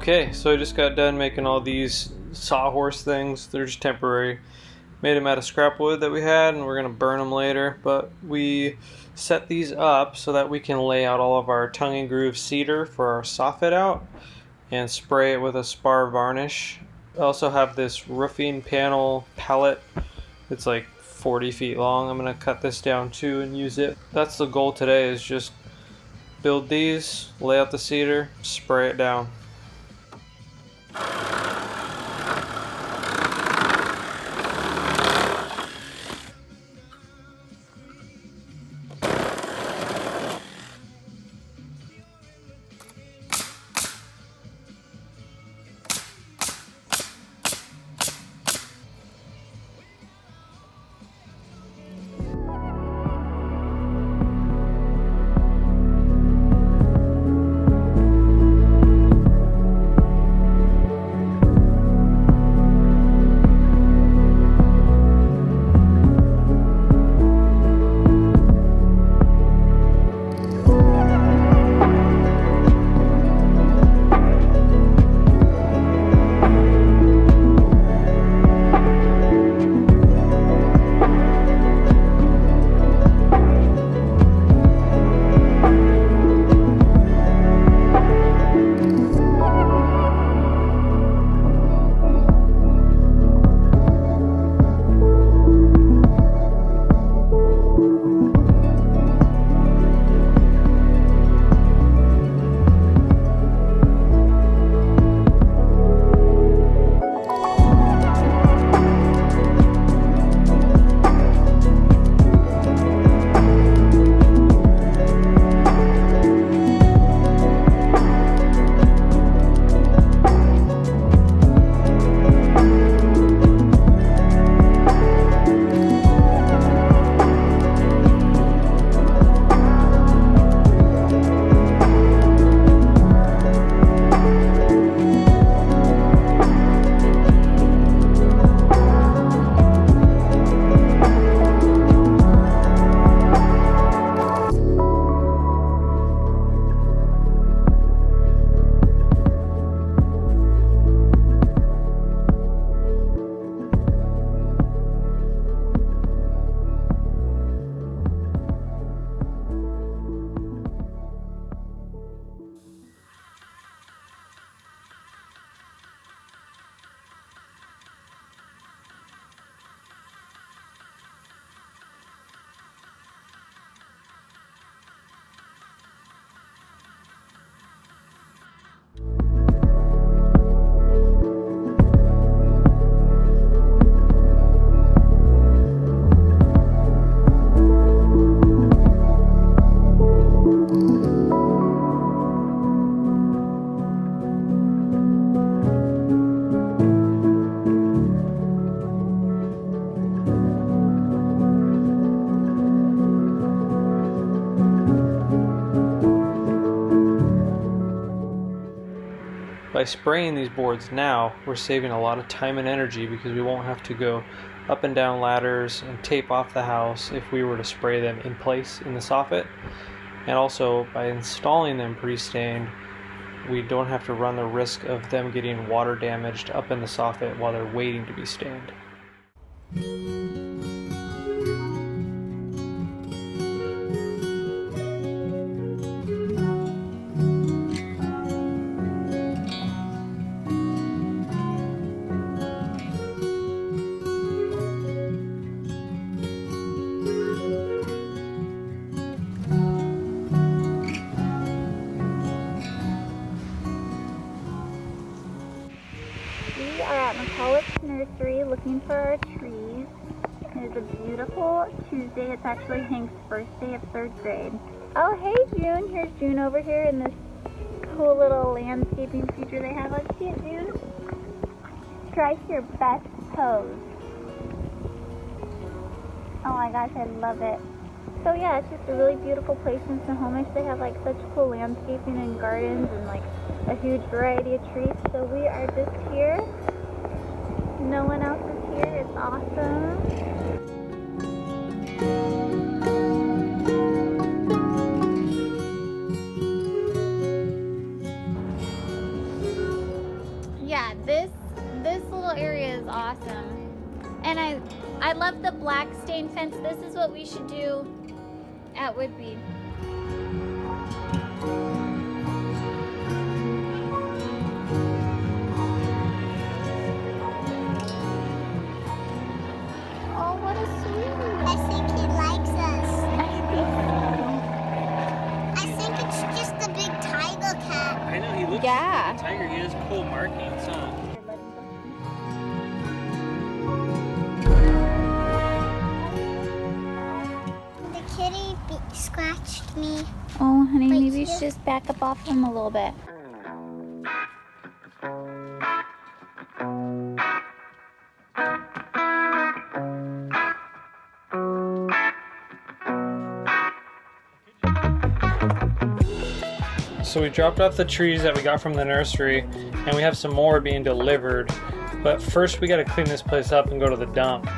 Okay, so I just got done making all these sawhorse things. They're just temporary. Made them out of scrap wood that we had, and we're going to burn them later. But we set these up so that we can lay out all of our tongue and groove cedar for our soffit out and spray it with a spar varnish. I also have this roofing panel pallet. It's like 40 feet long. I'm going to cut this down too and use it. That's the goal today, is just build these, lay out the cedar, spray it down. By spraying these boards now, we're saving a lot of time and energy because we won't have to go up and down ladders and tape off the house if we were to spray them in place in the soffit. And also, by installing them pre-stained, we don't have to run the risk of them getting water damaged up in the soffit while they're waiting to be stained. We are at nursery looking for our trees. It is a beautiful Tuesday. It's actually Hank's first day of 3rd grade. Oh, hey June. Here's June over here in this cool little landscaping feature they have. Let's see it, June. Strike your best pose. Oh my gosh, I love it. So yeah, it's just a really beautiful place in Snohomish. They have like such cool landscaping and gardens and like a huge variety of trees. So we are just here. No one else is here. It's awesome. I love the black stain fence. This is what we should do at Woodby. Oh, what a sweetie. I think he likes us. I think it's just a big tiger cat. I know, he looks Yeah. like a tiger. He has cool markings, huh? The kitty scratched me. Oh, honey, Wait, maybe you should here. just back up off him a little bit. So we dropped off the trees that we got from the nursery, and we have some more being delivered. But first we gotta clean this place up and go to the dump.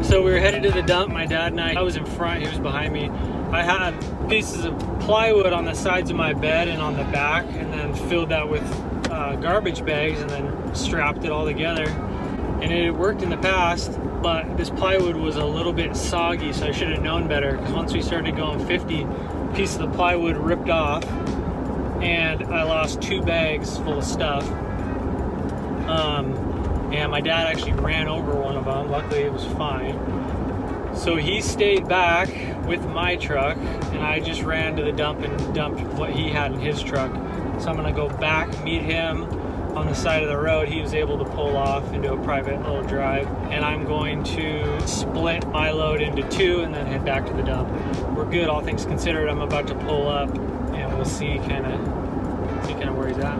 So we were headed to the dump, my dad and I was in front, he was behind me. I had pieces of plywood on the sides of my bed and on the back, and then filled that with garbage bags and then strapped it all together. And it had worked in the past, but this plywood was a little bit soggy, so I should have known better, because once we started going 50, pieces of the plywood ripped off, and I lost 2 bags full of stuff. And my dad actually ran over one of them. Luckily it was fine. So he stayed back with my truck, and I just ran to the dump and dumped what he had in his truck. So I'm gonna go back, meet him on the side of the road. He was able to pull off into a private little drive, and I'm going to split my load into 2 and then head back to the dump. We're good, all things considered. I'm about to pull up, and we'll see kind of where he's at.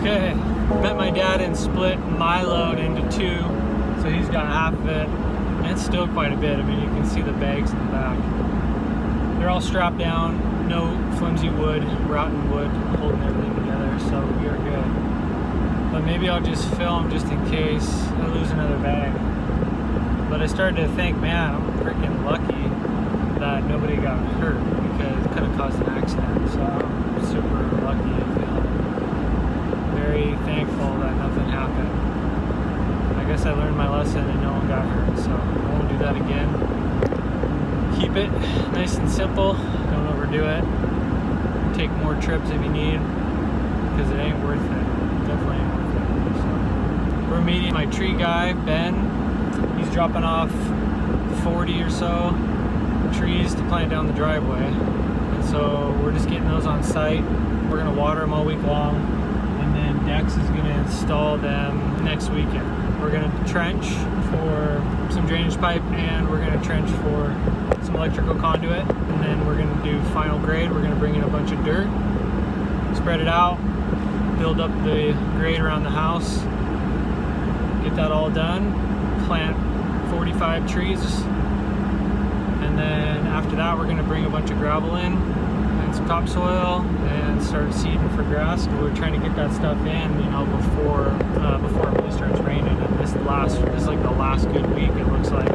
Okay, met my dad and split my load into 2, so he's got half of it, and it's still quite a bit. I mean, you can see the bags in the back. They're all strapped down, no flimsy wood, rotten wood holding everything together, so we are good. But maybe I'll just film just in case I lose another bag. But I started to think, man, I'm freaking lucky that nobody got hurt, because it could have caused an accident, so I'm super lucky. I feel very thankful that nothing happened. I guess I learned my lesson and no one got hurt, so I won't do that again. Keep it nice and simple, don't overdo it. Take more trips if you need, because it ain't worth it. Definitely ain't worth it. So, we're meeting my tree guy, Ben. He's dropping off 40 or so trees to plant down the driveway. And so we're just getting those on site. We're gonna water them all week long, and then Dex is gonna install them next weekend. We're gonna trench for some drainage pipe, and we're gonna trench for some electrical conduit, and then we're gonna do final grade. We're gonna bring in a bunch of dirt, spread it out, build up the grade around the house, get that all done, plant 45 trees, and then after that we're gonna bring a bunch of gravel in and some topsoil and start seeding for grass. We're trying to get that stuff in, you know, before it really starts raining. And this is like the last good week, it looks like.